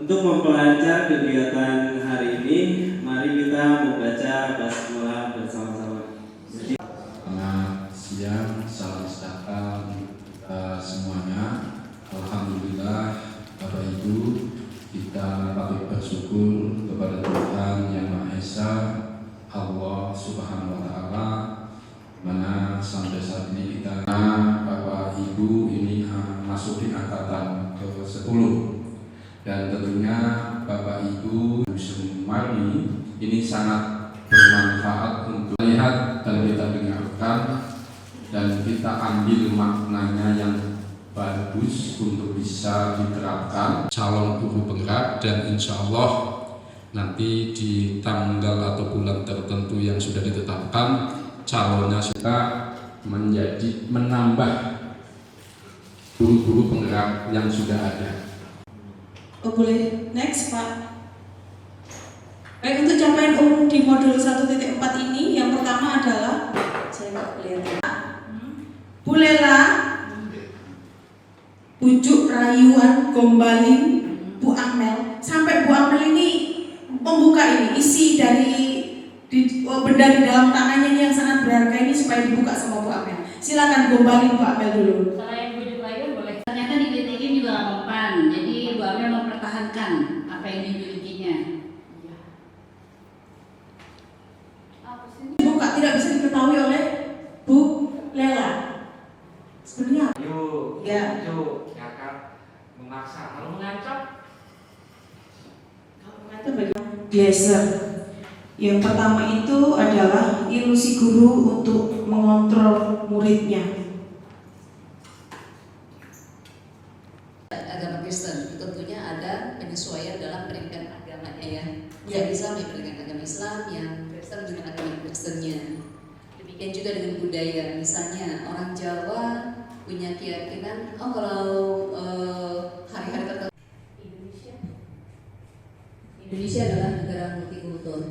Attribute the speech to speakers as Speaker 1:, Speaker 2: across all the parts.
Speaker 1: Untuk memperlancar kegiatan hari ini, mari kita membaca basmalah bersama-sama.
Speaker 2: Selamat siang, salam sejahtera kita semuanya. Alhamdulillah, Bapak Ibu, kita patut bersyukur kepada Tuhan Yang Maha Esa, Allah Subhanahu wa Ta'ala, mana sampai saat ini kita Bapak Ibu ini masuk di angkatan ke-10, dan tentunya Bapak Ibu Marni ini sangat bermanfaat untuk melihat dan kita dengarkan dan kita ambil maknanya yang bagus untuk bisa diterapkan calon guru penggerak, dan insya Allah nanti di tanggal atau bulan tertentu yang sudah ditetapkan calonnya sudah menambah guru-guru penggerak yang sudah ada.
Speaker 3: Oh boleh, next Pak. Baik, untuk capaian umum di modul 1.4 ini, yang pertama adalah saya nggak kelihatan. Bu Lela, Pucuk Rayuan Gombalin, Bu Amel. Sampai Bu Amel ini membuka ini isi dari benda di dalam tangannya ini yang sangat berharga ini supaya dibuka sama Bu Amel. Silakan Gombalin Bu Amel dulu.
Speaker 4: Kalau yang Pucuk Rayuan boleh. Ternyata dikritikin juga nggak mempan. Jadi Bu Amel mempertahankan apa yang dimilikinya.
Speaker 3: Buka tidak bisa diketahui oleh Bu Lela. Sebenarnya ya.
Speaker 5: Akan memaksa, kalau mengancam.
Speaker 3: Kalau mengancam bagaimana? Glaser. Yang pertama itu adalah ilusi guru untuk mengontrol muridnya.
Speaker 6: Agama Kristen tentunya ada penyesuaian dalam pendidikan agamanya ya. Yang Islam ya pendidikan agama Islam, yang Kristen dengan agama Kristennya. Demikian juga dengan budaya, misalnya orang Jawa punya keyakinan, oh kalau hari-hari tertentu Indonesia adalah negara multikultur,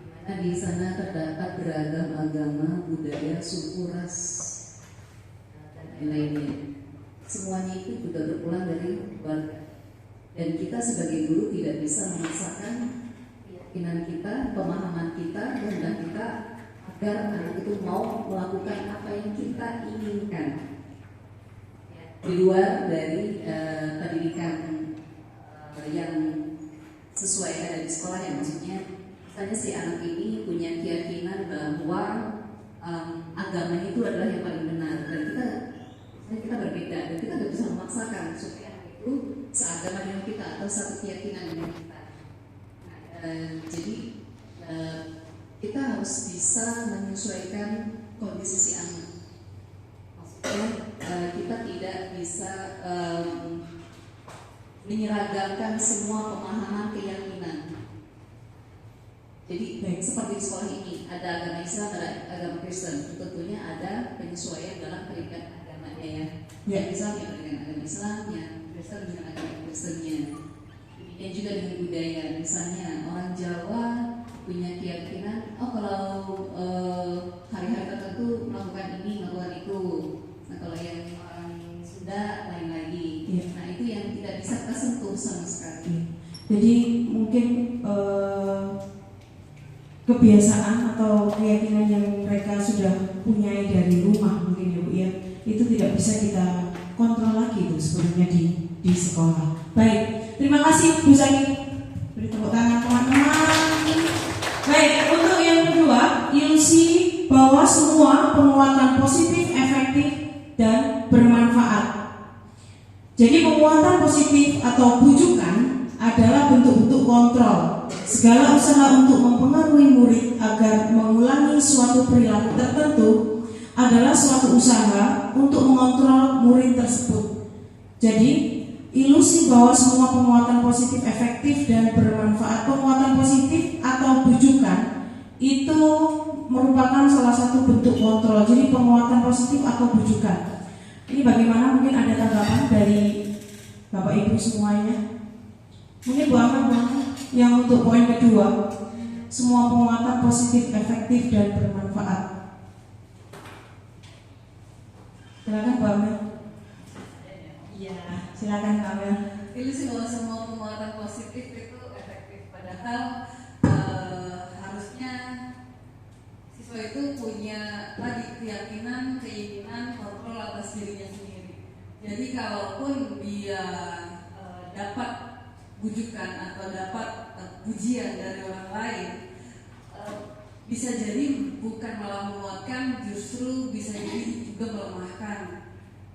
Speaker 6: di mana di sana terdapat beragam agama, budaya, suku, ras, dan lain-lainnya. Semuanya itu juga berpulang dari keluarga, dan kita sebagai guru tidak bisa memaksakan keyakinan kita, pemahaman kita, kehendak kita agar anak itu mau melakukan apa yang kita inginkan di luar dari pendidikan yang sesuai yang ada di sekolah ya. Maksudnya misalnya si anak ini punya keyakinan bahwa agamanya itu adalah yang paling benar, dan kita berbeda, dan kita tidak bisa memaksakan supaya anak itu seagama dengan kita atau satu keyakinan dengan kita. Jadi kita harus bisa menyesuaikan kondisi si anak. Maksudnya kita tidak bisa menyeragamkan semua pemahaman keyakinan. Jadi seperti di sekolah ini ada agama Islam, ada agama Kristen. Tentunya ada penyesuaian dalam pendidikan agamanya ya. Yang Islam yang pendidikan agama Islam, yang Kristen dengan agama Kristennya. Demikian juga dengan budaya. Misalnya orang Jawa punya keyakinan, oh kalau hari-hari tertentu melakukan ini, melakukan itu. Nah kalau yang orang Sunda lain lagi. Nah itu yang tidak bisa kita sentuh sama sekali.
Speaker 3: Jadi mungkin kebiasaan atau keyakinan yang mereka sudah punyai dari rumah mungkin ya Bu ya, itu tidak bisa kita kontrol lagi itu sebenarnya di sekolah. Baik, terima kasih Bu Zaki. Beri tepuk tangan teman-teman. Baik, untuk yang kedua, ilusi bahwa semua penguatan positif, efektif, dan bermanfaat. Jadi penguatan positif atau bujukan adalah bentuk-bentuk kontrol. Segala usaha untuk mempengaruhi murid agar mengulangi suatu perilaku tertentu adalah suatu usaha untuk mengontrol murid tersebut. Jadi ilusi bahwa semua penguatan positif efektif dan bermanfaat, penguatan positif atau bujukan itu merupakan salah satu bentuk kontrol. Jadi penguatan positif atau bujukan. Ini bagaimana, mungkin ada tanggapan dari Bapak Ibu semuanya? Mungkin Bu Amel yang untuk poin kedua, semua penguatan positif efektif dan bermanfaat. Silakan Bu Amel. Iya, silakan Bu Amel.
Speaker 6: Ilusi bahwa semua penguatan positif itu efektif, padahal harusnya siswa itu punya tadi keyakinan, keinginan, kontrol atas dirinya sendiri. Jadi kalaupun dia dapat bujukan atau dapat pujian dari orang lain, bisa jadi bukan malah menguatkan, justru bisa jadi juga melemahkan.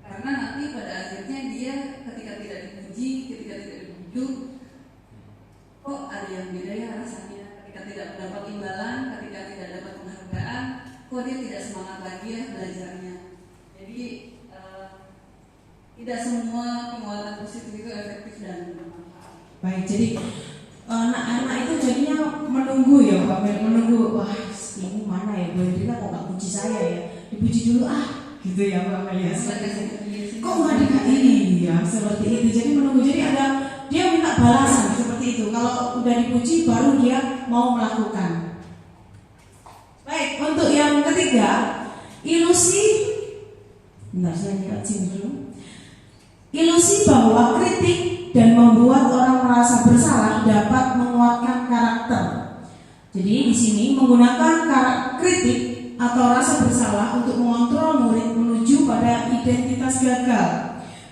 Speaker 6: Karena nanti pada akhirnya dia ketika tidak dipuji, ketika tidak dibujuk, kok ada yang beda ya rasanya. Ketika tidak mendapat imbalan, ketika tidak dapat penghargaan, kok dia tidak semangat lagi ya belajarnya. Jadi tidak semua penguatan positif itu efektif dan bermanfaat.
Speaker 3: Baik, jadi anak-anak itu jadinya menunggu ya Pak Mel, menunggu, wah ini mana ya, Bu Hendrika kok gak puji saya ya, dipuji dulu gitu ya Pak Mel ya. Kok nggak dikasih ya seperti itu, jadi menunggu, jadi ada dia minta balasan seperti itu. Kalau udah dipuji baru dia mau melakukan. Baik, untuk yang ketiga, ilusi. Bentar, saya lihat sini dulu. Ilusi bahwa kritik dan membuat orang merasa bersalah dapat menguatkan karakter. Jadi di sini menggunakan kritik atau rasa bersalah untuk mengontrol murid menuju pada identitas gagal.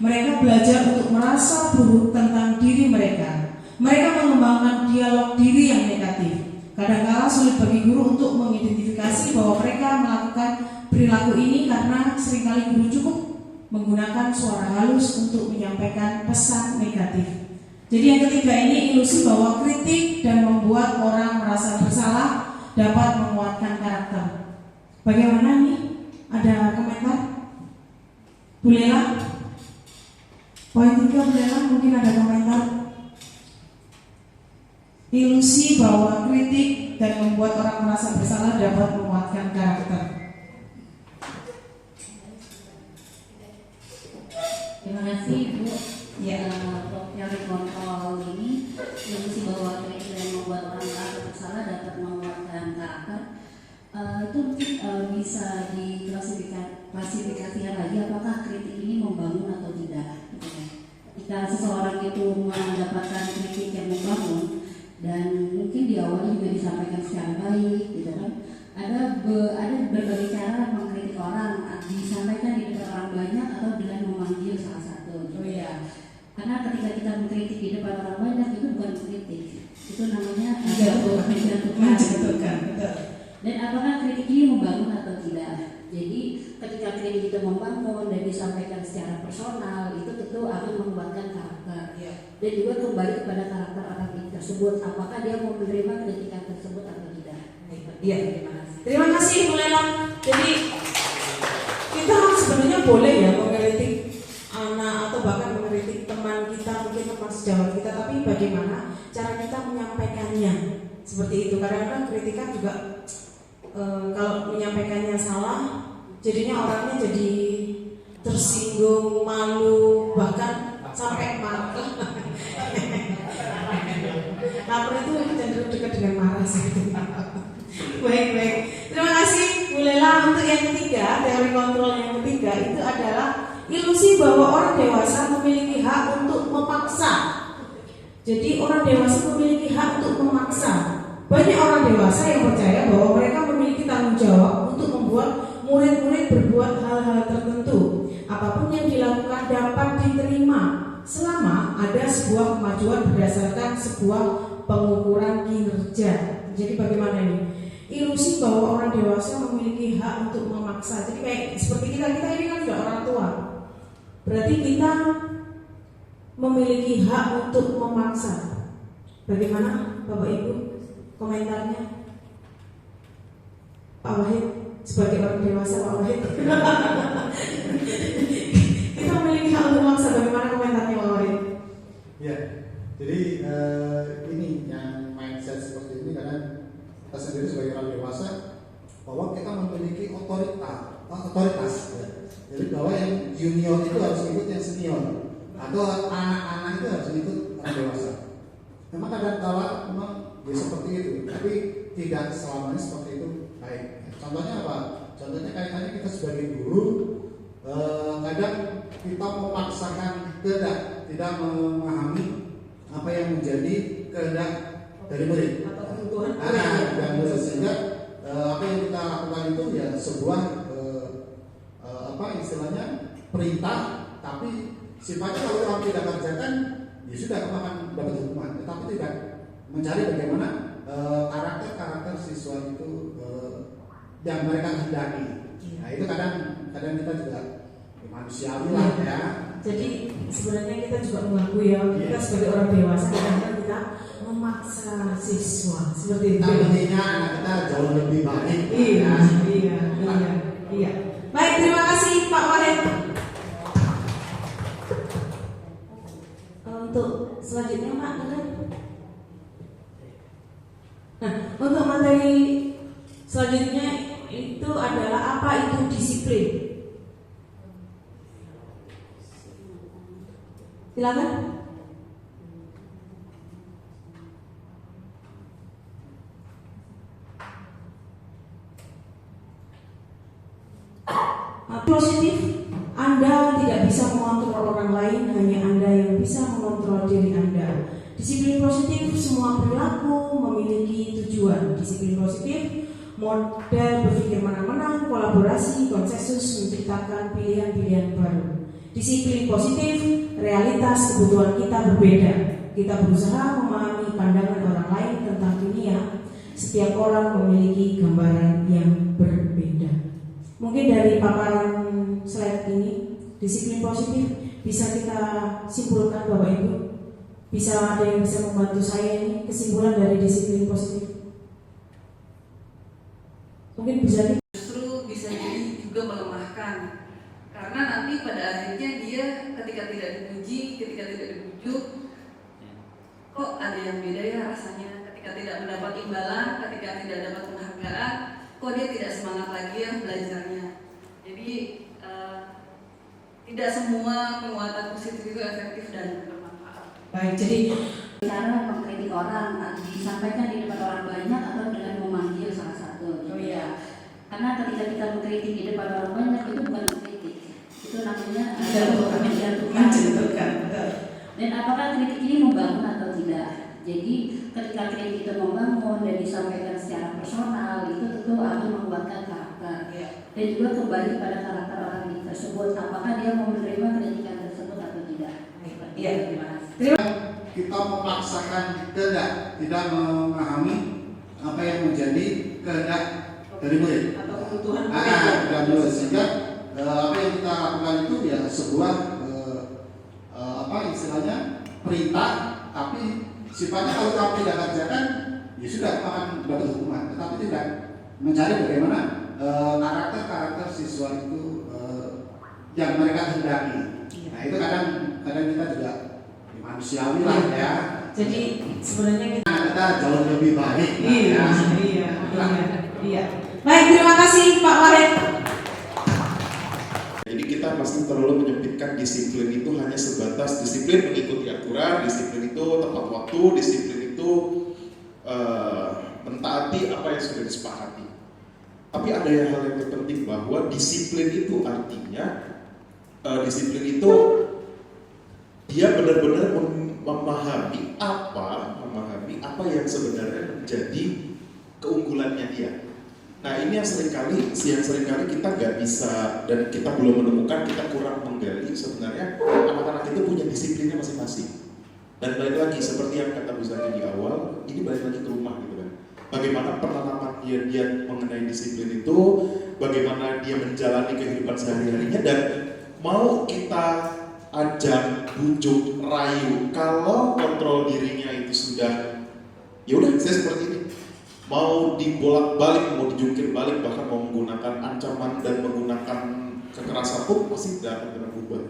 Speaker 3: Mereka belajar untuk merasa buruk tentang diri mereka. Mereka mengembangkan dialog diri yang negatif. Kadang-kala sulit bagi guru untuk mengidentifikasi bahwa mereka melakukan perilaku ini karena seringkali guru cukup menggunakan suara halus untuk menyampaikan pesan negatif. Jadi yang ketiga ini ilusi bahwa kritik dan membuat orang merasa bersalah dapat menguatkan karakter. Bagaimana nih? Ada komentar? Bu Lela? Poin 3 Bu Lela mungkin ada komentar. Ilusi bahwa kritik dan membuat orang merasa bersalah dapat menguatkan karakter.
Speaker 4: Terima kasih Bu.
Speaker 3: Ya.
Speaker 4: Teori kontrol ini ilusi bahwa kritik dan membuat orang merasa bersalah dapat menguatkan karakter. Itu mungkin bisa diklasifikasikan lagi apakah kritik ini membangun atau tidak gitu ya. Ketika seseorang itu mendapatkan kritik yang membangun dan mungkin di awalnya juga disampaikan secara baik gitu kan, ada berbagai cara mengkritik orang, disampaikan di depan orang banyak atau dengan memanggil salah satu. Oh ya, karena ketika kita mengkritik di depan orang banyak itu bukan kritik, itu namanya menjatuhkan. Dan apakah kritik ini membangun atau tidak? Jadi ketika kritik itu membangun dan disampaikan secara personal, itu tentu akan menguatkan karakter. Dan juga kembali kepada karakter orang tersebut, apakah dia mau menerima kritikan tersebut atau tidak.
Speaker 3: Iya, terima kasih Bu Lela. Jadi kita sebenarnya boleh ya mengkritik anak atau bahkan mengkritik teman kita, mungkin teman sejawat kita, tapi bagaimana cara kita menyampaikannya seperti itu. Kadang-kadang kritikan juga kalau menyampaikannya salah, jadinya orangnya jadi tersinggung, malu, bahkan sampai marah. Lapor itu cenderung dekat dengan marah sih. Baik. Terima kasih Bu Lela. Untuk yang ketiga, teori kontrol yang ketiga itu adalah ilusi bahwa orang dewasa memiliki hak untuk memaksa. Jadi orang dewasa memiliki hak untuk memaksa. Banyak orang dewasa yang percaya bahwa mereka memiliki tanggung jawab untuk membuat murid-murid berbuat hal-hal tertentu. Apapun yang dilakukan dapat diterima selama ada sebuah kemajuan berdasarkan sebuah pengukuran kinerja. Jadi bagaimana ini? Ilusi bahwa orang dewasa memiliki hak untuk memaksa. Jadi kayak seperti kita ini kan sudah orang tua. Berarti kita memiliki hak untuk memaksa. Bagaimana Bapak Ibu komentarnya? Pak Wahid sebagai orang dewasa, Pak Wahid. Kita memiliki hak untuk memaksa. Bagaimana komentarnya Pak Wahid?
Speaker 7: Ya, jadi ini yang mindset seperti ini karena kita sendiri sebagai orang dewasa bahwa kita memiliki otoritas ya. Jadi bahwa yang junior itu harus ikut yang senior atau anak-anak itu harus ikut orang dewasa. Memang kadang-kala memang ya seperti itu, tapi tidak selamanya seperti itu baik. Contohnya apa? Contohnya kaitannya kita sebagai guru kadang kita memaksakan kehendak tidak memahami apa yang menjadi kehendak dari murid.
Speaker 3: Atau kebutuhan
Speaker 7: Dan sehingga apa yang kita lakukan itu ya sebuah istilahnya perintah, tapi sifatnya kalau orang tidak kerjakan ya sudah kamu akan dapat hukuman, tetapi tidak mencari bagaimana karakter siswa itu yang mereka hendaki. Nah itu kadang kita juga manusiawi lah ya.
Speaker 3: Jadi sebenarnya kita juga mengaku ya, kita sebagai orang dewasa kadang-kadang kita memaksa siswa seperti itu.
Speaker 7: Artinya anak kita jauh lebih baik.
Speaker 3: Iya. Baik, terima kasih Pak Wahid. Untuk selanjutnya Pak, nah, untuk materi selanjutnya itu adalah apa itu disiplin. Silakan. Positif, Anda tidak bisa mengontrol orang lain, hanya Anda yang bisa mengontrol diri Anda. Disiplin positif, semua perilaku memiliki tujuan. Disiplin positif, model berpikir menang-menang, kolaborasi, konsensus, menciptakan pilihan-pilihan baru. Disiplin positif, realitas kebutuhan kita berbeda. Kita berusaha memahami pandangan orang lain tentang dunia. Setiap orang memiliki gambaran yang berbeda. Mungkin dari paparan slide ini, disiplin positif bisa kita simpulkan Bapak Ibu. Bisa ada yang bisa membantu saya ini kesimpulan dari disiplin positif? Mungkin bisa
Speaker 6: justru bisa jadi juga melemahkan, karena nanti pada akhirnya dia ketika tidak dipuji, ketika tidak dibujuk, kok ada yang beda ya rasanya. Ketika tidak mendapat imbalan, ketika tidak dapat penghargaan, kok dia tidak semangat lagi ya belajarnya. Jadi tidak semua penguatan positif itu efektif dan bermanfaat.
Speaker 3: baik, jadi
Speaker 4: Cara mengkritik orang disampaikan di depan orang banyak atau dengan memanggil salah satu.
Speaker 3: Oh iya.
Speaker 4: Karena ketika kita mengkritik di depan orang banyak itu bukan mengkritik, itu namanya
Speaker 3: menjatuhkan.
Speaker 4: Dan apakah kritik ini membangun atau tidak? Jadi ketika kritik itu membangun dan disampaikan secara personal, itu tentu akan menguatkan karakter. Dan juga kembali pada karakter orang tersebut, apakah dia mau menerima kritikan tersebut atau tidak.
Speaker 3: Iya,
Speaker 4: terima kasih.
Speaker 7: Kita memaksakan kehendak, tidak memahami apa yang menjadi kehendak dari murid.
Speaker 3: Atau kebutuhan
Speaker 7: Sehingga apa yang kita lakukan itu ya sebuah istilahnya perintah, tapi sifatnya kalau kamu tidak kerjakan ya sudah akan dapat hukuman, tetapi tidak mencari bagaimana karakter siswa itu yang mereka hendaki. Nah itu kadang kita juga manusiawi lah ya.
Speaker 3: Jadi sebenarnya
Speaker 7: kita jauh lebih baik.
Speaker 3: Iya. Baik, terima kasih Pak Wahid.
Speaker 8: Jadi kita pasti terlalu menyempitkan disiplin itu hanya sebatas disiplin mengikuti aturan, disiplin itu tepat waktu, disiplin itu mentaati apa yang sudah disepakati. Tapi ada hal yang terpenting bahwa disiplin itu artinya disiplin itu dia benar-benar memahami apa yang sebenarnya menjadi keunggulannya dia. Nah ini yang seringkali kita nggak bisa dan kita belum menemukan, kita kurang menggali sebenarnya anak-anak itu punya disiplinnya masing-masing. Dan balik lagi seperti yang kata Bu Zaki di awal, ini balik lagi ke rumah gitu kan. Bagaimana penanaman dia mengenai disiplin itu, bagaimana dia menjalani kehidupan sehari-harinya, dan mau kita ajak, bujuk, rayu, kalau kontrol dirinya itu sudah, ya udah saya seperti ini. Mau dibolak-balik, mau dijungkir balik, bahkan mau menggunakan ancaman dan menggunakan kekerasan pun pasti tidak akan pernah berubah.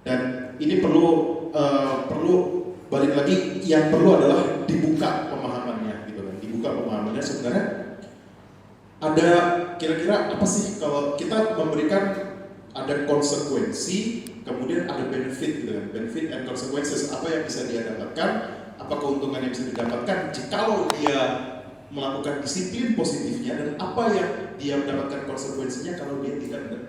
Speaker 8: Dan ini perlu balik lagi, yang perlu adalah dibuka pemahamannya, gitu kan? Dibuka pemahamannya sebenarnya ada kira-kira apa sih kalau kita memberikan ada konsekuensi, kemudian ada benefit, gitu kan? Benefit and consequences, apa yang bisa dia dapatkan, apa keuntungan yang bisa didapatkan jikalau dia melakukan disiplin positifnya, dan apa yang dia mendapatkan konsekuensinya kalau dia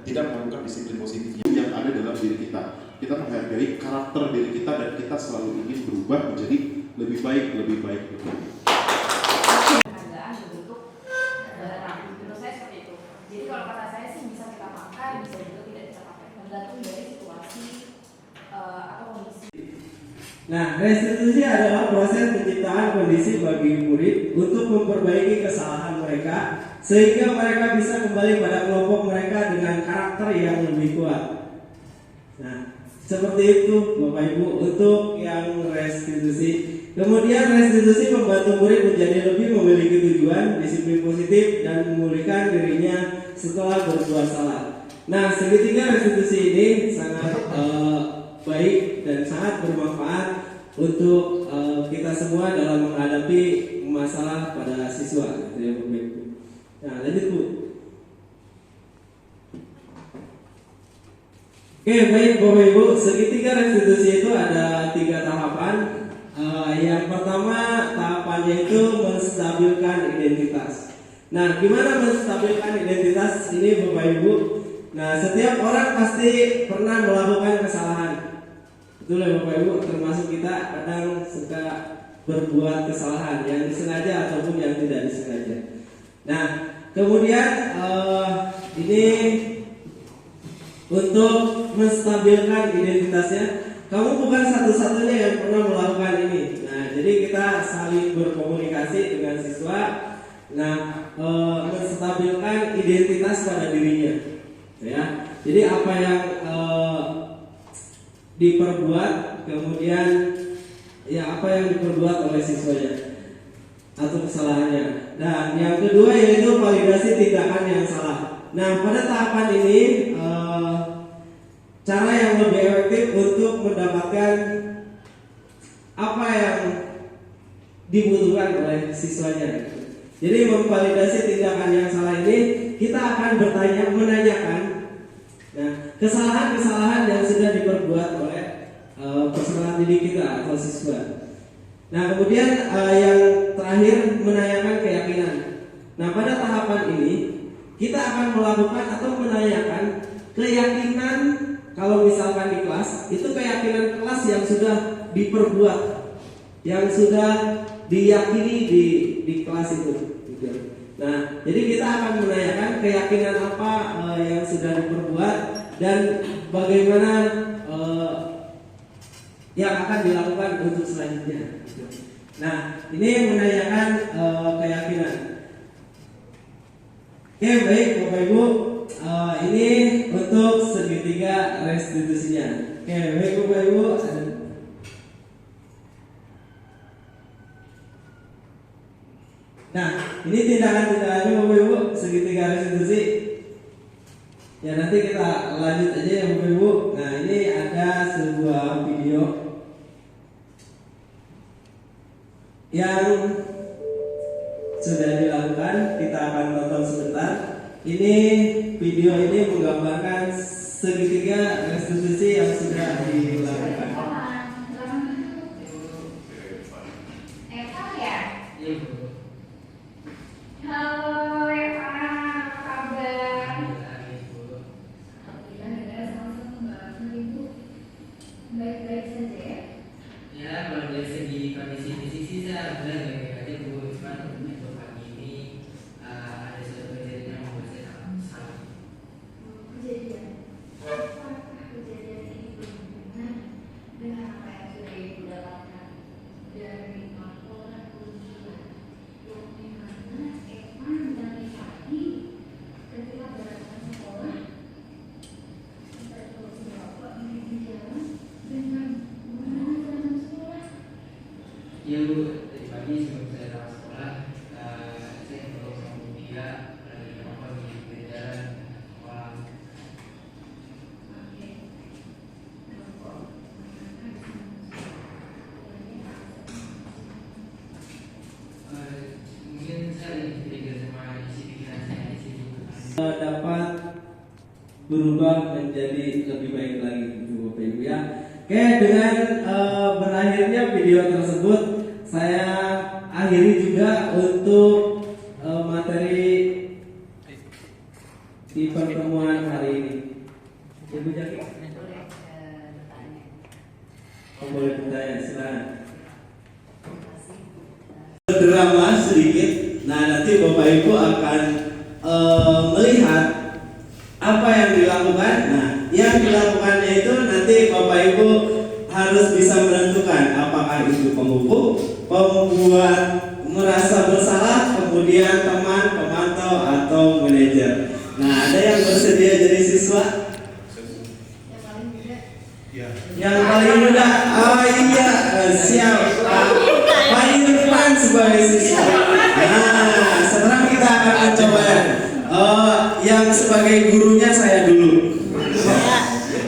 Speaker 8: tidak melakukan disiplin positifnya yang ada dalam diri kita. kita menghargai karakter diri kita, dan kita selalu ingin berubah menjadi lebih baik, lebih baik, lebih baik.
Speaker 9: Penghargaan berbentuk barang, menurut saya seperti itu. Jadi kalau kata saya sih bisa kita pakai, bisa juga tidak kita pakai, tergantung dari situasi atau kondisi.
Speaker 1: Nah, restitusi adalah proses penciptaan kondisi bagi murid untuk memperbaiki kesalahan mereka sehingga mereka bisa kembali pada kelompok mereka dengan karakter yang lebih kuat. Nah, seperti itu Bapak Ibu untuk yang restitusi. Kemudian restitusi membantu murid menjadi lebih memiliki tujuan, disiplin positif, dan memulihkan dirinya setelah berbuat salah. Nah, segitiga restitusi ini sangat baik dan sangat bermanfaat untuk kita semua dalam menghadapi masalah pada siswa, gitu ya Bapak Ibu. Nah, lanjut Bu. Oke, baik Bapak Ibu, segitiga restitusi itu ada 3 tahapan. Yang pertama tahapannya itu menstabilkan identitas. Nah, gimana menstabilkan identitas ini Bapak Ibu? Nah, setiap orang pasti pernah melakukan kesalahan. Betul ya Bapak Ibu, termasuk kita kadang suka berbuat kesalahan yang disengaja ataupun yang tidak disengaja. Nah, kemudian ini untuk menstabilkan identitasnya, kamu bukan satu-satunya yang pernah melakukan ini. Nah, jadi kita saling berkomunikasi dengan siswa. Nah, menstabilkan identitas pada dirinya, ya. Jadi apa yang diperbuat, kemudian ya apa yang diperbuat oleh siswanya atau kesalahannya. Dan yang kedua yaitu validasi tindakan yang salah. Nah, pada tahapan ini cara yang lebih efektif untuk mendapatkan apa yang dibutuhkan oleh siswanya. Jadi memvalidasi tindakan yang salah ini kita akan menanyakan kesalahan-kesalahan yang sudah diperbuat oleh peserta didik kita atau siswa. Nah, kemudian yang terakhir menanyakan keyakinan. Nah, pada tahapan ini kita akan melakukan atau menanyakan keyakinan. Kalau misalkan di kelas, itu keyakinan kelas yang sudah diperbuat, yang sudah diyakini di kelas itu. Gitu. Nah, jadi kita akan menanyakan keyakinan apa yang sudah diperbuat dan bagaimana yang akan dilakukan untuk selanjutnya. Gitu. Nah, ini menanyakan keyakinan. Oke, baik Bapak Ibu. Ini untuk segitiga restitusinya. Oke, baik Bapak Ibu. Nah, ini tindakan-tindakannya Bapak Ibu segitiga restitusi. Ya, nanti kita lanjut aja ya Bapak Ibu. Nah, ini ada sebuah video yang sudah dilakukan. Kita akan tonton sebentar. Ini video ini menggambarkan segitiga restitusi yang sudah dilakukan.
Speaker 9: Eva ya? Halo Eva, apa kabar? Baik-baik saja ya?
Speaker 10: Ya, kalau dari segi kondisi fisik saya baik-baik aja Bu. Cuman untuk pagi ini ada suatu kejadian yang membuat saya sangat
Speaker 9: Kejadian? Apakah kejadian ini berhubungan dengan apa yang sudah Ibu dapatkan dari laporan ujian yang dimana Eva mendatangi pagi ketika berada di sekolah terus Bapak ini di jalan dengan menggunakan seragam sekolah?
Speaker 10: ya Bu, tadi pagi sebelum saya berangkat sekolah saya ngobrol sama Bu Dia lagi nongkrong di jalan sekolah.
Speaker 9: Oke.
Speaker 10: Mungkin saya lagi trigger sama isi pikiran saya di sini.
Speaker 1: Dapat berubah menjadi lebih baik lagi gitu Bapak Ibu ya. Oke, dengan berakhirnya video tersebut saya akhiri juga untuk materi di pertemuan hari ini. Ibu Jaki.
Speaker 6: Boleh bertanya.
Speaker 1: boleh bertanya, silakan. Drama sedikit. Nah, nanti Bapak Ibu akan melihat apa yang dilakukan. Nah, yang dilakukannya itu nanti Bapak Ibu harus bisa menentukan apakah itu pemupuk, pembuat merasa bersalah, kemudian teman, pemantau, atau manajer. Nah, ada yang bersedia jadi siswa? Yang paling muda? Oh iya, siap. Pak Irfan sebagai siswa. Nah, sekarang kita akan mencoba. Yang sebagai gurunya saya dulu.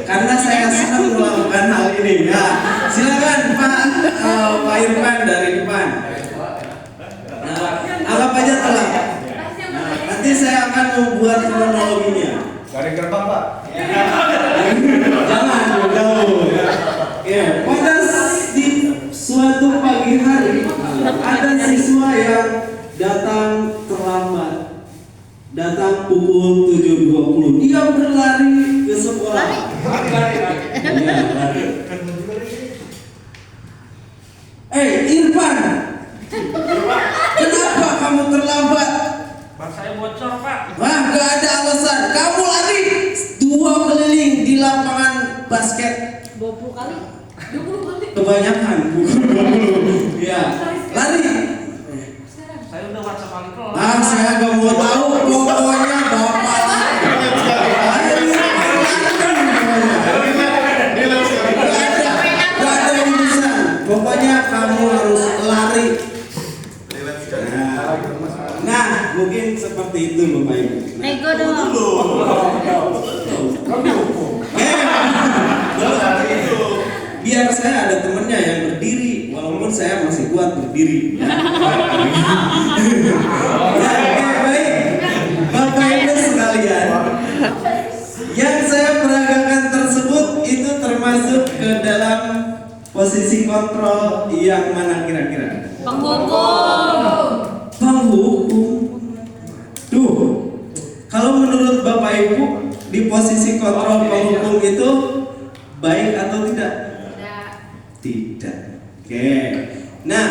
Speaker 1: Karena saya senang melakukan hal ini. Ya, silakan Pak Irfan dari depan. Anggap aja telah. Nanti saya akan membuat kronologinya.
Speaker 7: Dari gerbang Pak.
Speaker 1: Jangan jauh. Ya, pada di suatu pagi hari ada siswa yang datang terlambat. Datang pukul 7.20. Dia berlari ke sekolah. Ya, lari. Irfan, kenapa kamu terlambat?
Speaker 5: Ban saya bocor, Pak.
Speaker 1: Wah, gak ada alasan. Kamu lari 2 keliling di lapangan basket.
Speaker 9: 20 kali. 20 kali.
Speaker 1: Kebanyakan, bukan 20. Ya, lari.
Speaker 5: Saya udah WhatsApp kali kelas.
Speaker 1: Saya gak mau tahu. Pokoknya bapak lari. Gak ada urusan. Pokoknya kamu harus lari. Nah, mungkin seperti itu Bapak Ibu.
Speaker 9: Nego dong.
Speaker 1: Biar saya ada temennya yang berdiri, walaupun saya masih kuat berdiri. Ya, oke, baik. Bapak Ibu sekalian, yang saya peragakan tersebut itu termasuk ke dalam posisi kontrol yang mana kira-kira?
Speaker 9: Penghukum.
Speaker 1: Penghukum. Tuh, kalau menurut Bapak Ibu di posisi kontrol penghukum itu baik atau tidak? Tidak. Oke. Nah,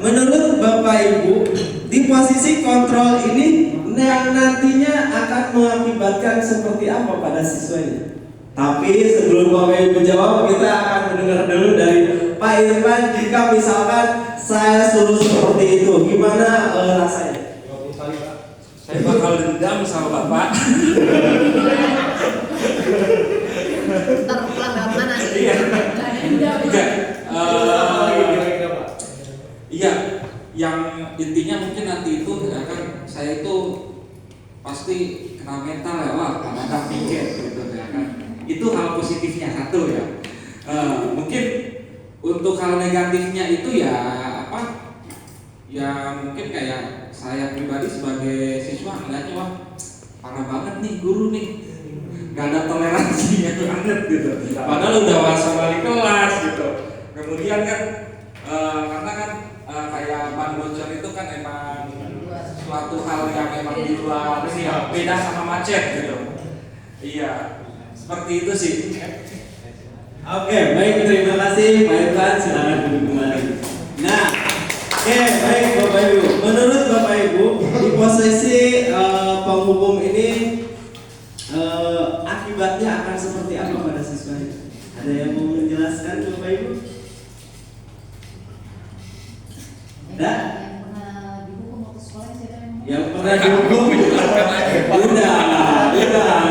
Speaker 1: menurut Bapak Ibu di posisi kontrol ini yang nantinya akan mengakibatkan seperti apa pada siswanya? Tapi sebelum Bapak Ibu jawab, kita akan mendengar dulu dari Pak Irfan. Jika misalkan saya suruh seperti itu, gimana rasanya?
Speaker 7: 20 kali Pak.
Speaker 5: Saya bakal dendam sama Bapak.
Speaker 6: Ntar pelanggaran mana?
Speaker 5: Iya. Iya, yang intinya mungkin nanti itu ya kan saya itu pasti kena mental ya, wah kadang pikir gitu ya kan. Itu hal positifnya satu ya. Mungkin untuk hal negatifnya itu ya apa? Ya mungkin kayak saya pribadi sebagai siswa ngeliatnya wah parah banget nih guru nih. Gak ada toleransinya banget gitu. Padahal udah masuk balik kelas gitu. Kemudian kan karena kan kayak ban bocor itu kan emang suatu hal yang emang di luar sih ya, beda sama macet gitu. Iya, seperti itu sih.
Speaker 1: Oke, baik, terima kasih Pak Irfan, silakan duduk kembali. Nah, oke, baik Bapak Ibu. Menurut Bapak Ibu di posisi penghukum ini akibatnya akan seperti apa pada siswanya? Ada yang mau menjelaskan Bapak Ibu? Ada? Yang pernah dihukum? Udah,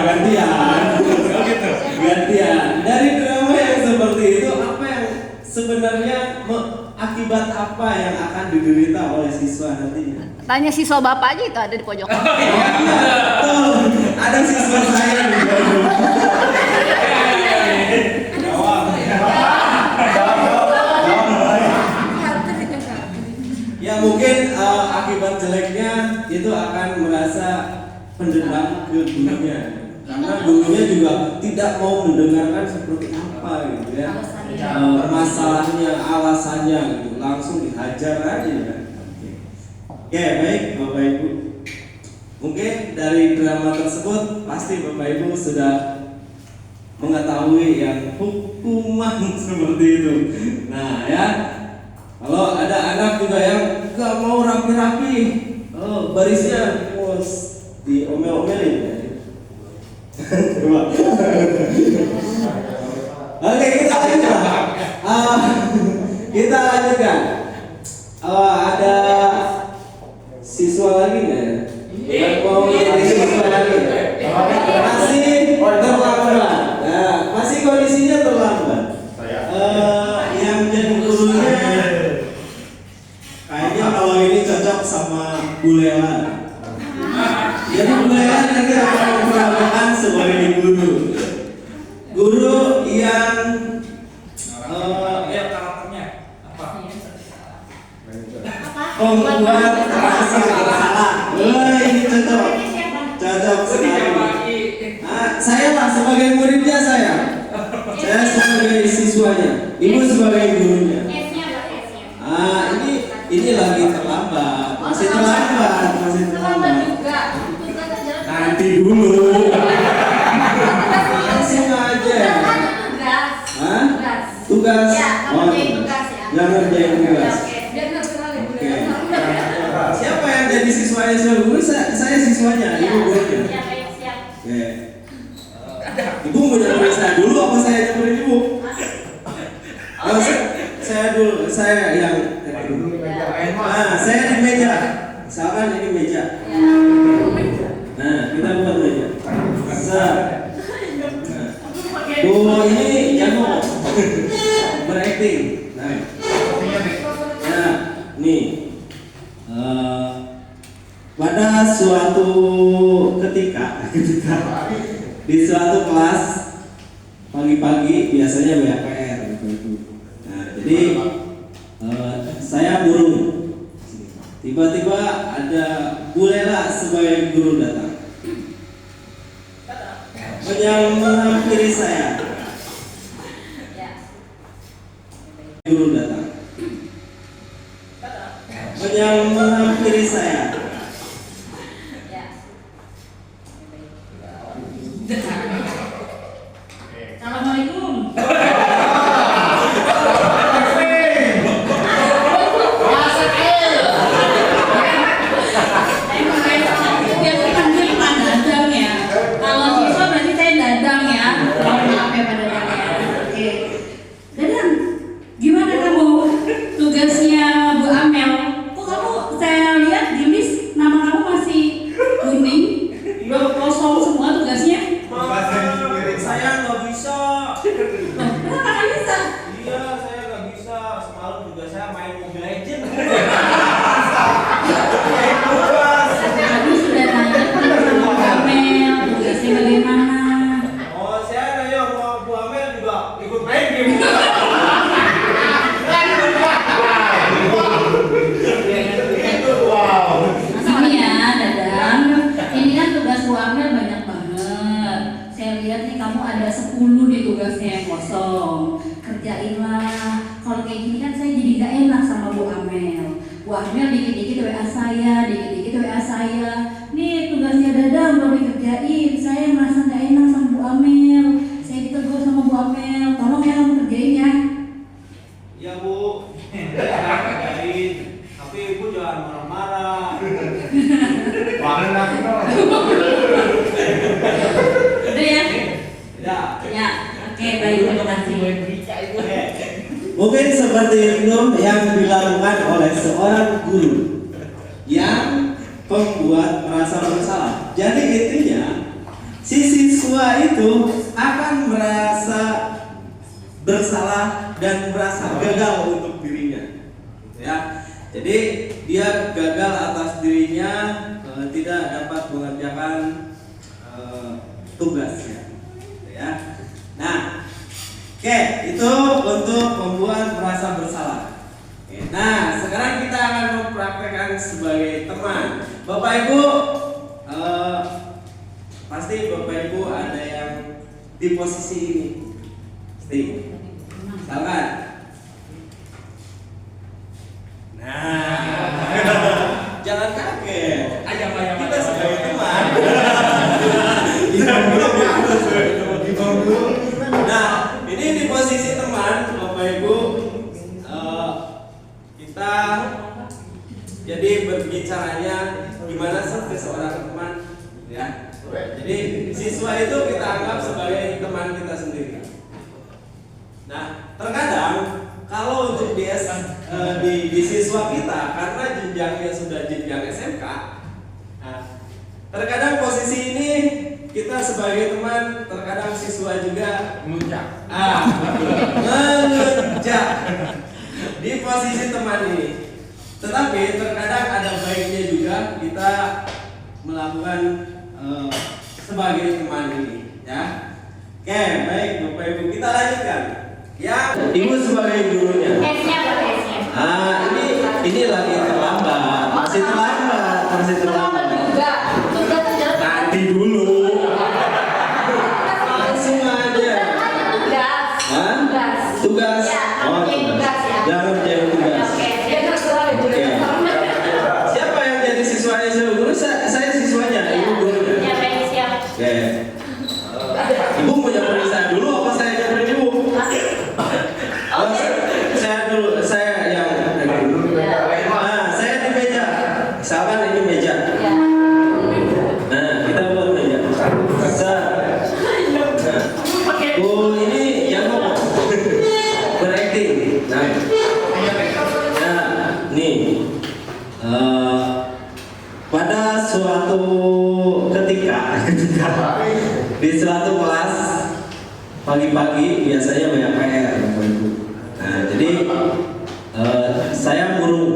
Speaker 1: gantian. Dari drama yang seperti itu, apa yang sebenarnya akibat apa yang akan diderita oleh siswa nantinya?
Speaker 9: Tanya siswa Bapak aja itu ada di pojok.
Speaker 1: Ada siswa saya di pojok. Ya mungkin akibat jeleknya itu akan merasa pendendam ke gurunya, karena gurunya juga tidak mau mendengarkan seperti apa gitu ya, masalahnya, alasannya gitu, langsung dihajar aja kan. Oke, baik Bapak Ibu, mungkin dari drama tersebut pasti Bapak Ibu sudah mengetahui yang hukuman seperti itu. Nah ya, kalau ada anak juga yang nggak mau rapi-rapi, barisnya terus diomel-omelin ya. Coba. Oke, kita lanjutkan. Kita lanjutkan. Ada siswa lagi nggak? Yang mau ada siswa lagi? Masih terlambat. Nah, masih kondisinya terlambat. Yang jadi gurunya kayaknya kalau ini cocok sama Bu Lela. Jadi Bu Lela nanti akan memperagakan sebagai guru. Guru yang
Speaker 5: karakternya apa?
Speaker 1: membuat merasa bersalah. Ini cocok sekali. Saya lah sebagai muridnya saya sebagai siswanya, ibu sebagai gurunya. Ini lagi terlambat, masih terlambat. Nanti dulu. Langsung aja. Tugas. Yang ngerjain tugas. Oke. Siapa yang jadi siswanya sebagai guru? Saya siswanya, ibu gurunya. Oke. Ibu mau nyamperin saya dulu apa saya nyamperin ibu? Saya dulu, saya yang saya di meja. Misalkan ini meja. Nah, kita buat meja. Ini jago berakting. Nah, nih. Pada suatu ketika di suatu kelas pagi-pagi biasanya banyak PR gitu. Nah, jadi saya burung. Tiba-tiba ada Bu Lela sebagai guru datang. Yang menghampiri saya. Guru datang. Yang menghampiri saya.
Speaker 4: Assalamualaikum. Biasa panggil Pak Dadang ya. Kalau siswa berarti saya Dadang ya. Mohon maaf ya Pak Dadang ya. Oke. Dadang, gimana kamu tugasnya Bu Amel? Kok kamu saya lihat di list nama kamu masih kuning, belum kosong semua tugasnya?
Speaker 1: Saya nggak bisa.
Speaker 4: Kenapa nggak bisa?
Speaker 1: Iya, saya nggak bisa. Semalam juga saya main Mobile Legends.
Speaker 4: Aku sudah tanya sama Bu Amel, tugasnya bagaimana?
Speaker 1: Oh, saya nanya sama Bu Amel juga ikut main game.
Speaker 4: Ini ya, Dadang. Ini kan tugas Bu Amel banyak banget. Saya lihat nih kamu ada 10 di tugasnya yang kosong. Kerjainlah. Kalau kayak gini kan saya jadi gak enak sama Bu Amel. Bu Amel dikit-dikit WA saya, dikit-dikit WA saya. Nih tugasnya Dadang belum dikerjain. Saya merasa gak enak sama Bu Amel. Saya ditegur sama Bu Amel. Tolong ya kamu kerjain ya.
Speaker 1: Iya Bu, saya kerjain. Tapi Ibu jangan marah-marah.
Speaker 4: Udah ya?
Speaker 1: Ya.
Speaker 4: Ya. Oke, baik, terima kasih.
Speaker 1: Mungkin seperti itu yang dilakukan oleh seorang guru yang pembuat merasa bersalah. Jadi intinya si siswa itu akan merasa bersalah dan merasa gagal untuk dirinya, ya. Jadi dia gagal atas dirinya, tidak dapat mengerjakan tugasnya, ya. Nah, oke, itu untuk membuat merasa bersalah. Oke, nah, sekarang kita akan mempraktekkan sebagai teman. Bapak Ibu, pasti Bapak Ibu ada yang di posisi ini. Pasti. Misalkan. Nah, jangan kaget. Kita sebagai teman. Nah, ini di posisi seorang teman, ya. Jadi siswa itu kita anggap sebagai teman kita sendiri. Nah, terkadang kalau untuk di siswa kita, karena jenjangnya sudah jenjang SMK, nah, terkadang posisi ini kita sebagai teman, terkadang siswa juga
Speaker 5: Melunjak.
Speaker 1: melunjak di posisi teman ini. Tetapi terkadang ada baiknya juga kita melakukan sebagai teman ini, ya. Oke, baik Bapak Ibu, kita lanjutkan. Ya, Ibu sebagai gurunya.
Speaker 9: S-nya apa S-nya?
Speaker 1: Ini lagi terlambat, masih terlambat.
Speaker 9: Juga.
Speaker 1: Nanti dulu. Langsung aja.
Speaker 9: Tugas.
Speaker 1: Hah?
Speaker 9: Tugas.
Speaker 1: Tugas.
Speaker 9: Ya, ngerjain tugas ya.
Speaker 1: Jangan ngerjain tugas.
Speaker 9: Oke, dia terserah ada juga.
Speaker 1: Oke. Siapa yang jadi siswanya sebagai guru? Saya siswanya, Ibu gurunya.
Speaker 9: Ya, baik, siap.
Speaker 1: Oke. Ibu mau nyamperin saya dulu apa saya nyamperin Ibu? Oh, saya dulu, saya yang nah, saya di meja. Misalkan ini meja.
Speaker 9: Ya.
Speaker 1: Nah, kita buat meja. Oh, ini yang ngomong berakting. Nah, nih pada suatu ketika di suatu kelas pagi-pagi biasanya banyak PR, Bapak Ibu. Nah, jadi saya guru.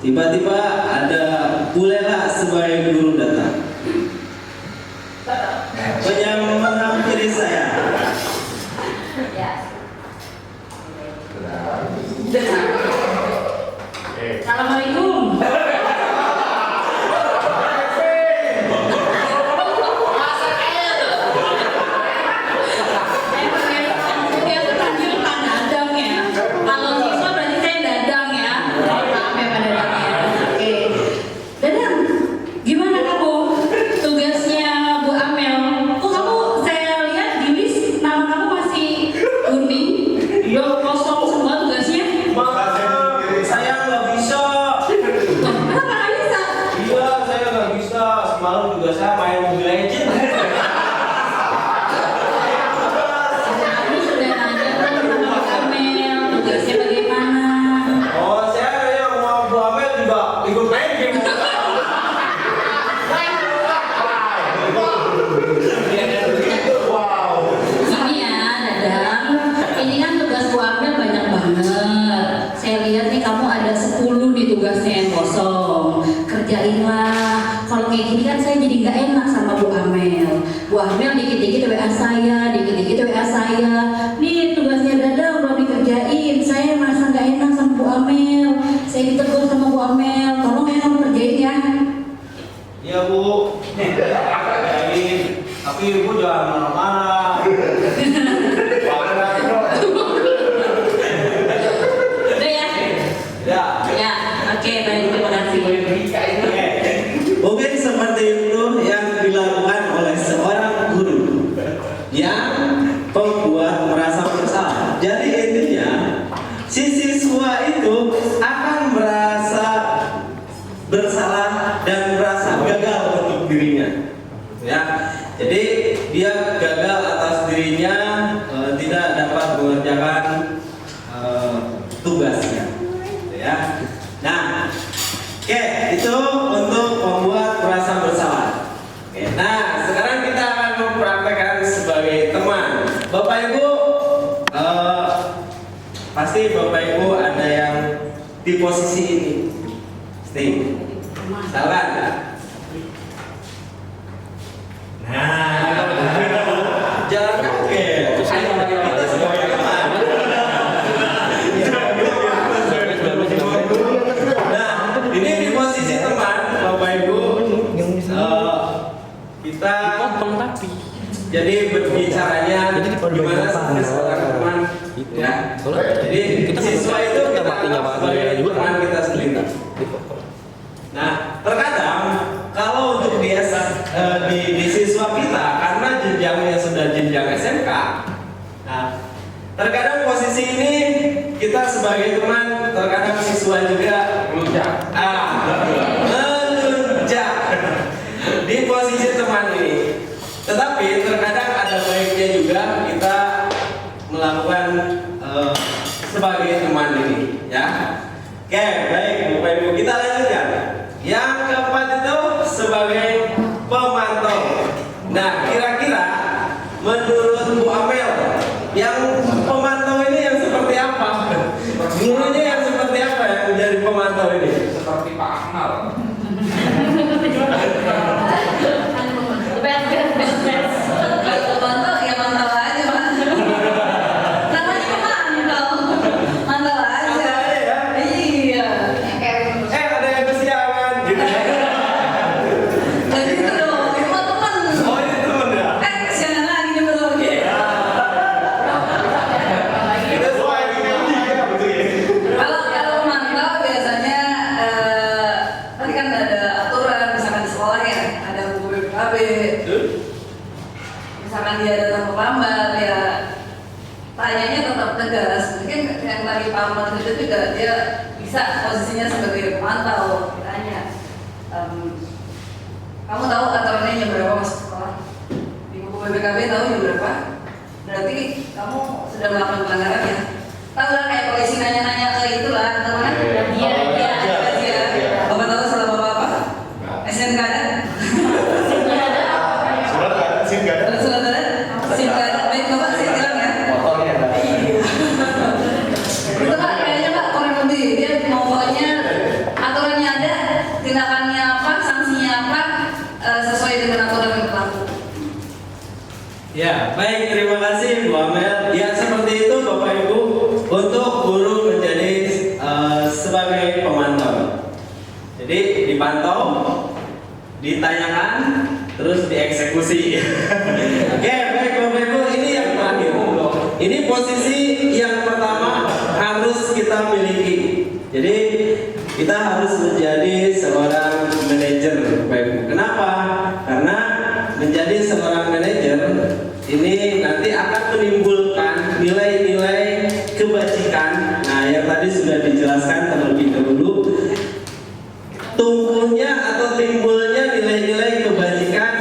Speaker 1: Tiba-tiba ada bulela sebagai guru datang. Menghampiri saya.
Speaker 9: Ya. Assalamualaikum.
Speaker 4: Kalau siswa berarti saya dadang ya. Maaf ya Pak Dadang ya. Oke. Dadang, gimana kamu? Tugasnya Bu Amel. Kok kamu saya lihat di list nama kamu masih kuning, belum kosong semua tugasnya.
Speaker 1: Saya nggak bisa.
Speaker 4: Kenapa nggak bisa?
Speaker 1: Iya, saya nggak bisa. Semalam juga saya main Mobile Legends.
Speaker 4: Aku sudah nanya kan sama Bu Amel, tugasnya bagaimana?
Speaker 1: Oh, saya yang mau Bu Amel juga ikut main game.
Speaker 4: Gini ya, Dadang. Ini kan tugas Bu Amel banyak banget. Saya lihat nih kamu ada 10 di tugasnya yang kosong. Kerjainlah. Kalau kayak gini kan saya jadi nggak enak sama Bu Amel. Bu Amel dikit-dikit WA saya, dikit-dikit WA saya. Nih tugasnya Dadang belum dikerjain. Saya merasa nggak enak sama Bu Amel. Saya ditegur sama Bu Amel. Tolong ya kamu kerjain ya.
Speaker 1: Iya Bu. Tapi Ibu jangan marah-marah.
Speaker 4: Udah ya?
Speaker 1: Ya.
Speaker 4: Ya, oke baik, terima kasih.
Speaker 1: Mungkin seperti itu yang dilakukan oleh seorang guru yang membuat merasa bersalah. Jadi intinya si siswa itu akan merasa bersalah dan merasa gagal untuk dirinya. Ya, jadi dia gagal atas dirinya, tidak dapat mengerjakan tugasnya. Ya. Nah, oke, itu untuk membuat merasa bersalah. Oke, nah sekarang kita akan mempraktekkan sebagai teman. Bapak Ibu, pasti Bapak Ibu ada yang di posisi ini. Salah ya? Nah, jangan kaget. Kita sebagai teman. Nah, ini di posisi teman, Bapak Ibu. Kita jadi berbicaranya gimana sih seorang teman, ya. Jadi siswa itu kita anggap sebagai teman kita sendiri. Nah, terkadang kalau untuk di siswa kita, karena jenjangnya sudah jenjang SMK, nah terkadang posisi ini kita sebagai teman, terkadang siswa juga melunjak. Melunjak. Nah, kira-kira menurut Bu Amel, yang pemantau ini yang seperti apa? Gurunya yang seperti apa yang menjadi pemantau ini?
Speaker 5: Seperti Pak Akmal.
Speaker 6: Kalau mantau ya mantau aja Pak. Namanya pemantau. Mantau aja.
Speaker 1: Mantau aja ya?
Speaker 6: Iya.
Speaker 1: Ada yang kesiangan gitu.
Speaker 6: Nah gitu dong, itu mah teman.
Speaker 1: Oh, ini temen ya?
Speaker 6: Kesiangan lagi nih belum.
Speaker 1: Kita semua yang ini betul ya?
Speaker 6: Kalau mantau biasanya tadi kan ada aturan, misalkan di sekolah ya ada buku BPKB. Misalkan dia datang terlambat ya tanyanya tetap tegas. Mungkin yang tadi Pak Ahmad itu juga dia bisa posisinya sebagai pemantau tanya. Kamu tahu aturannya jam berapa masuk sekolah? Di buku BPKB tahu jam berapa? Berarti kamu sudah melakukan pelanggaran ya? Tahu lah kayak polisi nanya-nanya ke itulah, tahu kan? Dia. Bapak tahu salah bapak apa? SNK ada? Surat ada? SIM nggak ada? Baik bapak saya bilang ya. Itu Pak kayaknya Pak kurang lebih dia pokoknya aturannya ada, tindakannya apa, sanksinya apa sesuai dengan aturan yang berlaku.
Speaker 1: Ya, baik, terima kasih Bu Amel. Ya, seperti itu Bapak Ibu, untuk guru menjadi sebagai pemantau. Jadi dipantau, ditanyakan, terus dieksekusi. Oke, baik Bapak Ibu, ini yang terakhir. Ini posisi yang pertama harus kita miliki. Jadi kita harus menjadi seorang manajer, Bapak Ibu. Kenapa? Karena menjadi seorang manajer ini nanti akan menimbulkan nilai-nilai kebajikan. Nah, yang tadi sudah dijelaskan terlebih dahulu, tumbuhnya atau timbulnya nilai-nilai kebajikan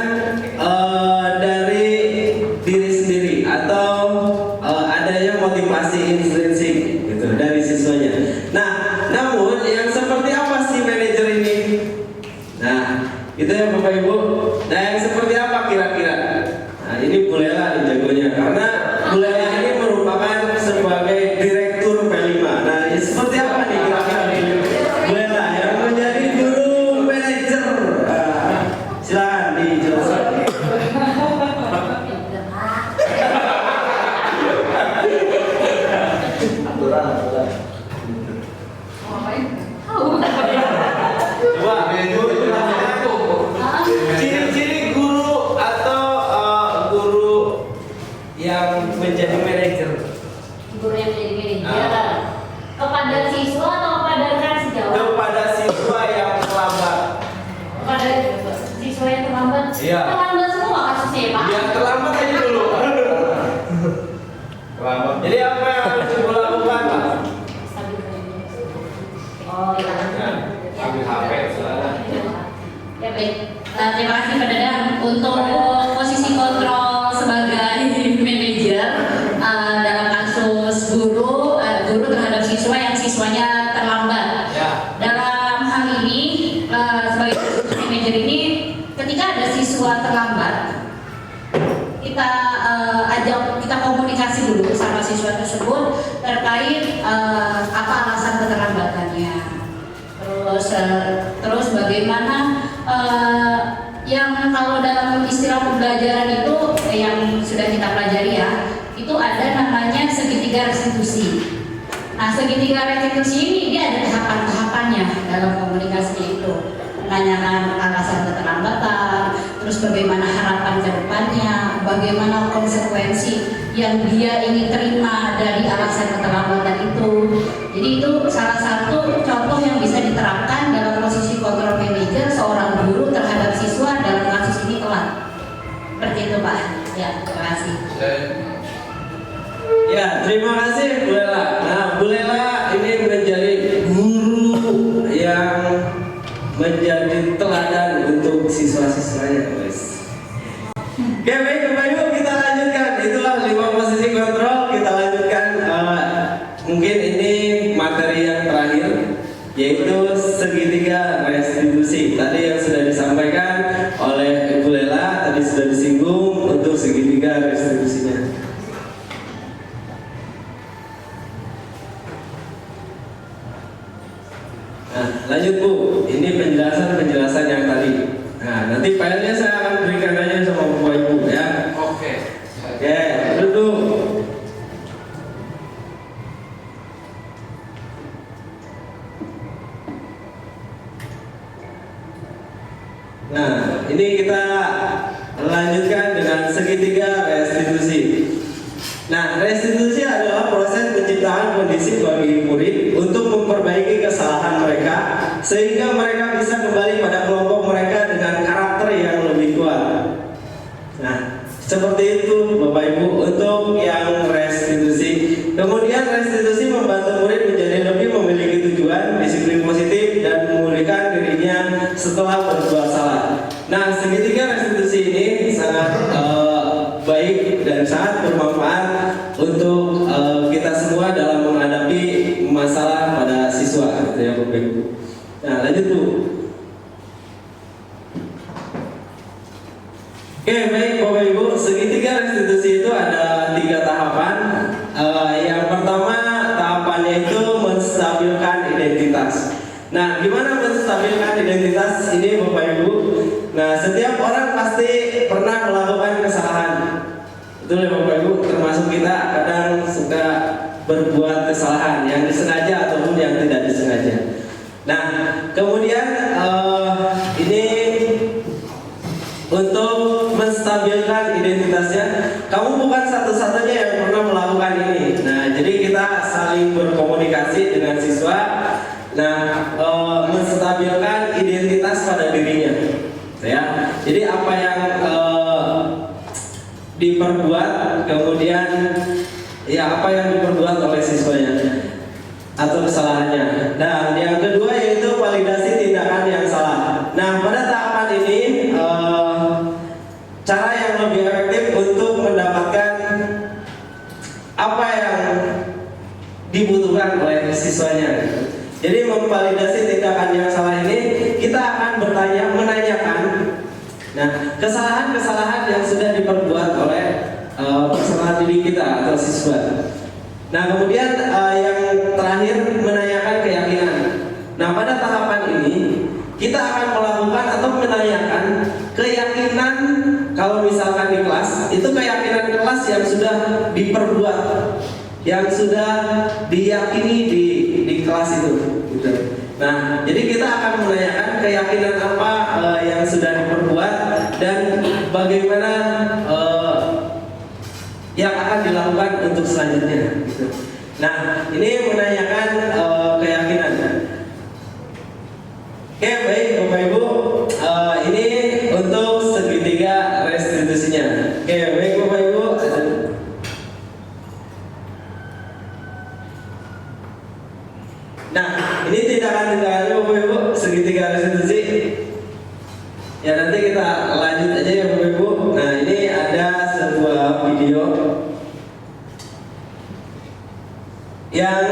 Speaker 1: dari diri sendiri atau adanya motivasi intrinsik gitu dari siswanya. Nah, namun yang seperti apa sih manajer ini? Nah, itu ya Bapak Ibu. Nah, yang seperti apa kira-kira? Nah, ini Bu Lela nih jagonya, karena Bu Lela ini merupakan sebagai direktur P5. Nah, ini seperti apa nih kira-kira Bu Lela yang menjadi guru manajer? Silakan dijelaskan. Ciri-ciri guru atau guru yang menjadi manajer.
Speaker 9: Guru yang menjadi manajer kepada siswa atau kepada rekan sejawat?
Speaker 1: Kepada siswa yang terlambat.
Speaker 9: Kepada siswa yang terlambat?
Speaker 1: Iya.
Speaker 9: Terlambat semua kasusnya ya Pak?
Speaker 1: Yang terlambat aja dulu. Terlambat. Jadi apa yang harus ibu lakukan Pak?
Speaker 9: Oh iya.
Speaker 1: Ambil HP saudara.
Speaker 4: Ya baik. Terima kasih Pak Dadang untuk posisi kontrol sebagai manajer dalam kasus guru terhadap siswa yang siswanya terlambat.
Speaker 1: Ya.
Speaker 4: Dalam hal ini sebagai manajer ini ketika ada siswa terlambat kita kita komunikasi dulu sama siswa tersebut terkait apa alasan keterlambatannya. Terus bagaimana yang kalau dalam istilah pembelajaran itu yang sudah kita pelajari ya, itu ada namanya segitiga restitusi. Nah, segitiga restitusi ini dia ada tahapan-tahapannya dalam komunikasi itu. Menanyakan alasan keterlambatan, terus bagaimana harapan ke depannya, bagaimana konsekuensi yang dia ingin terima dari alasan keterlambatan itu. Jadi itu salah satu contoh yang bisa diterapkan dalam posisi kontrol manajer seorang guru terhadap siswa dalam kasus ini telat. Seperti itu Pak. Ya, terima kasih.
Speaker 1: Ya, terima kasih Bu Lela. Nah, Bu Lela ini menjadi guru yang menjadi teladan untuk siswa-siswanya, guys. Oke, baik Bapak Ibu, kita lanjutkan. Itulah 5 posisi kontrol. Kita lanjutkan. Mungkin ini materi yang terakhir, yaitu segitiga restitusi. Tadi yang sudah disampaikan oleh Bu Lela, tadi sudah disinggung. lanjut Bu, ini penjelasan yang tadi. Nah, nanti filenya saya akan berikan aja sama Bapak Ibu ya.
Speaker 5: Oke.
Speaker 1: Oke, duduk. Nah, ini kita lanjutkan dengan segitiga restitusi. Nah, restitusi adalah proses penciptaan kondisi bagi murid untuk memperbaiki kesalahan mereka sehingga mereka bisa kembali pada kelompok mereka dengan karakter yang lebih kuat. Nah, seperti itu Bapak Ibu untuk yang restitusi. Kemudian restitusi membantu murid menjadi lebih memiliki tujuan, disiplin positif dan memulihkan dirinya setelah berbuat salah. Nah, segitiga restitusi ini sangat baik dan sangat bermanfaat untuk kita semua dalam menghadapi masalah pada siswa, gitu ya Bapak Ibu. Nah, lanjut Bu. Oke, baik Bapak Ibu, segitiga restitusi itu ada 3 tahapan. Yang pertama tahapannya itu menstabilkan identitas. Nah, gimana menstabilkan identitas ini Bapak Ibu? Nah, setiap orang pasti pernah melakukan kesalahan. Betul ya Bapak Ibu, termasuk kita kadang suka berbuat kesalahan yang disengaja ataupun yang tidak disengaja. Nah, kemudian ini untuk menstabilkan identitasnya, kamu bukan satu-satunya yang pernah melakukan ini. Nah, jadi kita saling berkomunikasi dengan siswa. Nah, menstabilkan identitas pada dirinya, ya. Jadi apa yang diperbuat, kemudian ya apa yang diperbuat oleh siswanya atau kesalahannya. Nah, yang kedua yaitu validasi tindakan yang salah. Nah, pada tahapan ini cara yang lebih efektif untuk mendapatkan apa yang dibutuhkan oleh siswanya. Jadi memvalidasi tindakan yang salah ini kita akan menanyakan, nah kesalahan-kesalahan yang sudah diperbuat oleh peserta didik kita atau siswa. Nah kemudian yang terakhir menanyakan keyakinan. Nah pada tahapan ini kita akan melakukan atau menanyakan keyakinan kalau misalkan di kelas itu keyakinan kelas yang sudah diperbuat, yang sudah diyakini di kelas itu, gitu. Nah, jadi kita akan menanyakan keyakinan apa yang sudah diperbuat dan bagaimana yang akan dilakukan untuk selanjutnya, gitu. Nah, ini menanyakan keyakinan. Oke, baik Bapak Ibu, ini untuk segitiga restitusinya. Oke, baik Bapak Ibu. Nah, ini tindakan-tindakannya Bapak Ibu segitiga restitusi. Ya nanti kita lanjut aja ya Bapak Ibu. Nah, ini ada sebuah video yang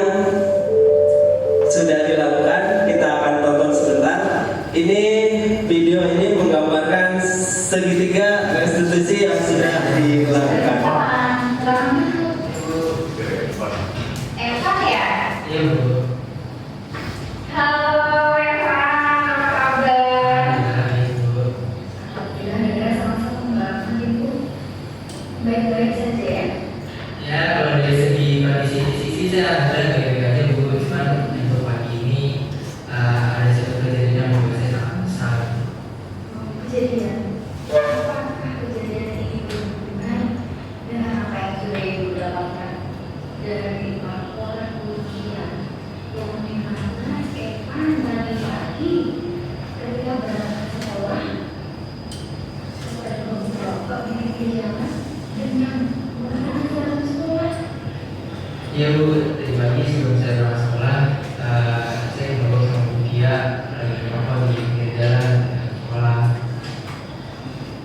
Speaker 1: sudah dilakukan. Kita akan tonton sebentar. Ini video ini menggambarkan segitiga restitusi yang sudah dilakukan.
Speaker 9: Evan ya?
Speaker 10: Iya Bu.
Speaker 9: Halo Eva, apa kabar?
Speaker 10: Ibu.
Speaker 9: Alhamdulillah sama-sama Ibu. Baik-baik saja ya?
Speaker 10: Ya kalau dari segi kondisi sih saya baik-baik aja Bu. Cuman untuk pagi ini ada satu kejadian yang membuat saya sangat besar.
Speaker 9: Kejadian? Apakah kejadian ini berhubungan dengan apa yang sudah Ibu dapatkan dari laporan ujian yang dimana Evan tadi pagi ketika berangkat ke sekolah sempat merokok di jalan dengan menggunakan jalan sekolah?
Speaker 10: Iya Bu, tadi pagi sebelum saya berangkat sekolah, saya ngobrol sama Bu Kia lagi merokok di pinggir jalan sekolah.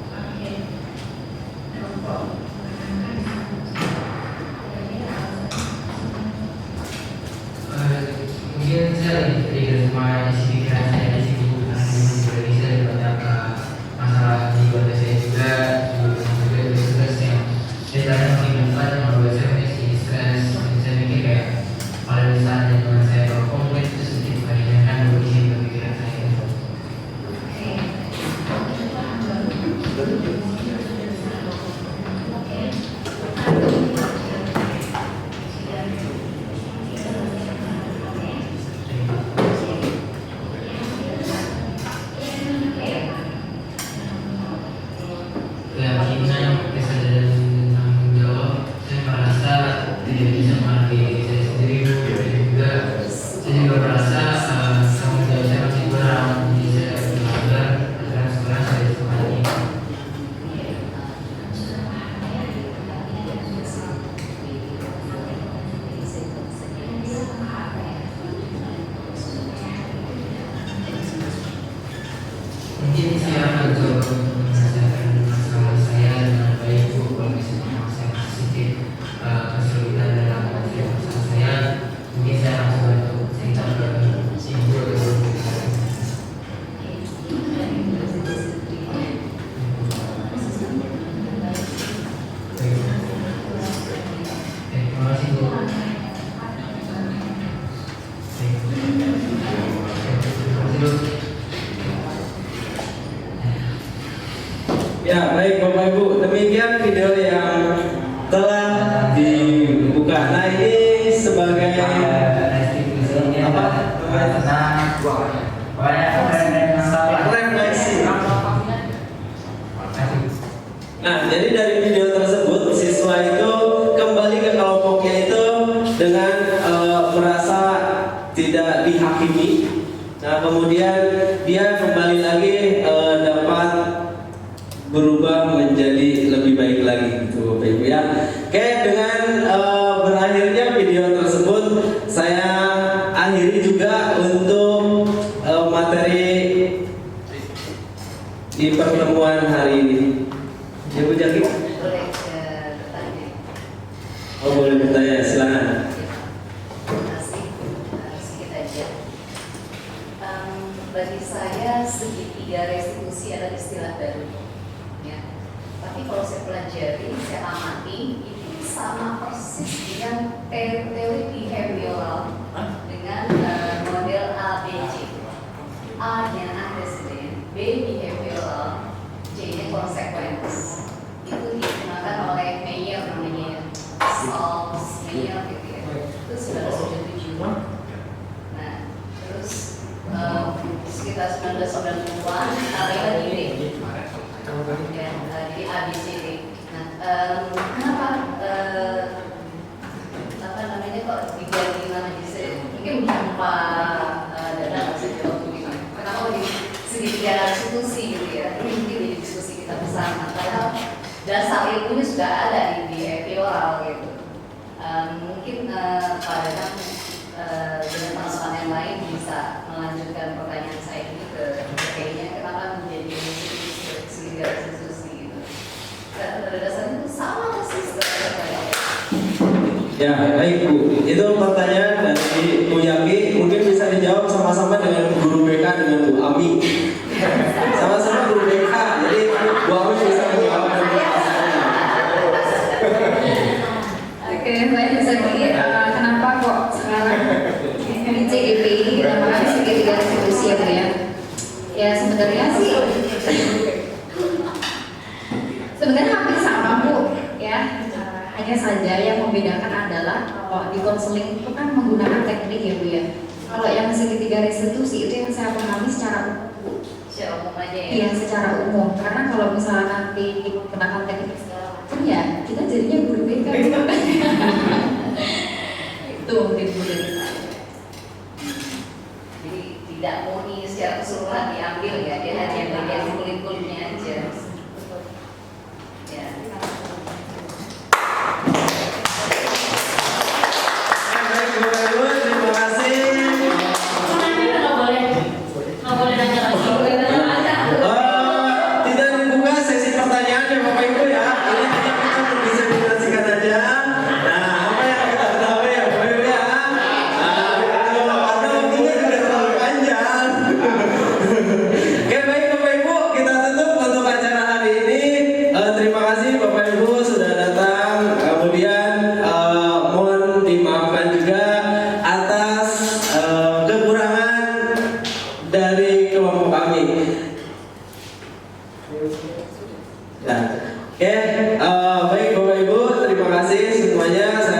Speaker 9: Oke, merokok menggunakan jalan sekolah. Kira-kira alasannya?
Speaker 10: Mungkin saya lagi trigger sama isi pikiran saya di sini karena memang juga bisa banyak masalah di keluarga saya juga tugas yang saya mengakibatkan kalau saya masih stres. Saya mikir kayak kalau misalnya teman saya Keyakinan, kesadaran dan tanggung jawab, saya merasa tidak bisa menghargai diri saya sendiri, dan juga saya juga merasa tanggung jawab saya masih kurang. Jadi saya belajar sekarang saya sekolah ini. Mungkin saya akan coba menyelesaikan masalah saya dengan baik Bu. Kalau misalnya saya masih kesulitan dalam menyelesaikan masalah saya, mungkin saya akan coba untuk cerita ke Ibu atau Bu. Terima kasih Bu. Terima kasih Bu.
Speaker 1: Ya, baik Bapak Ibu, demikian video yang telah dibuka. Nah, ini sebagai apa? Refleksi. Nah, jadi dari video tersebut siswa itu kembali ke kelompoknya itu dengan merasa tidak dihakimi. Nah, kemudian dia kembali lagi dapat berubah menjadi lebih baik lagi, gitu Bapak Ibu ya. Oke, dengan berakhirnya video tersebut, saya akhiri juga untuk materi di pertemuan hari ini. Ya Bu Jaki?
Speaker 6: Boleh bertanya.
Speaker 1: Oh, boleh bertanya, silakan.
Speaker 6: Terima kasih. Sedikit aja. Bagi saya segitiga restitusi adalah istilah baru. Ya. Tapi kalau saya pelajari, saya amati, itu sama persis dengan teori behavioral dengan model ABC. A-nya antecedent, B behavioral, C-nya consequence. Itu digunakan oleh Meyer namanya, Salz, Meyer gitu ya. Itu 1977. Nah, terus sekitar 1990-an ada ide. Ya, jadi ABCD. Nah, kenapa apa namanya kok diganti nama jadi mungkin tanpa dana masih waktu itu. Kenapa di segitiga restitusi gitu ya? Ini mungkin jadi diskusi kita bersama. Padahal dasar ilmunya sudah ada di behavioral gitu. Mungkin pada kan dengan teman-teman yang lain bisa melanjutkan pertanyaan saya ini ke kayaknya kenapa menjadi segitiga restitusi gitu. Karena pada dasarnya itu sama persis dengan
Speaker 1: Ya, baik Bu. Itu pertanyaan dari Bu Yaki, mungkin bisa dijawab sama-sama dengan guru BK dengan Bu Ami. Sama-sama guru BK, jadi Bu Ami bisa menjawab dengan pertanyaannya.
Speaker 9: Oke, baik. Saya pikir kenapa kok sekarang ini CGPI dinamakan segitiga restitusi ya Bu ya? Ya sebenarnya sih sebenarnya hampir sama Bu ya. Hanya saja yang membedakan adalah kalau di konseling itu kan menggunakan teknik ya Bu ya. Kalau yang segitiga restitusi itu yang saya pahami secara umum.
Speaker 6: secara umum aja ya.
Speaker 9: Iya, secara umum. Karena kalau misalnya nanti dikenakan teknik segala macam ya kita jadinya guru BK gitu. Itu mungkin Bu dari saya.
Speaker 6: Jadi tidak murni secara keseluruhan diambil ya, dia hanya bagian kulit-kulitnya aja. Ya.
Speaker 1: Baik Bapak Ibu, terima kasih. Tidak dibuka sesi pertanyaannya Bapak Ibu ya. Ini hanya kita mendiseminasikan aja. Nah, apa yang kita ketahui ya Bapak Ibu ya. Karena waktunya juga terlalu panjang. Oke, baik Bapak Ibu, kita tutup untuk acara hari ini. Terima kasih Bapak Ibu sudah datang. Kemudian mohon dimaafkan juga atas kekurangan dari kelompok kami. Ya. Oke, baik Bapak Ibu, terima kasih semuanya. Saya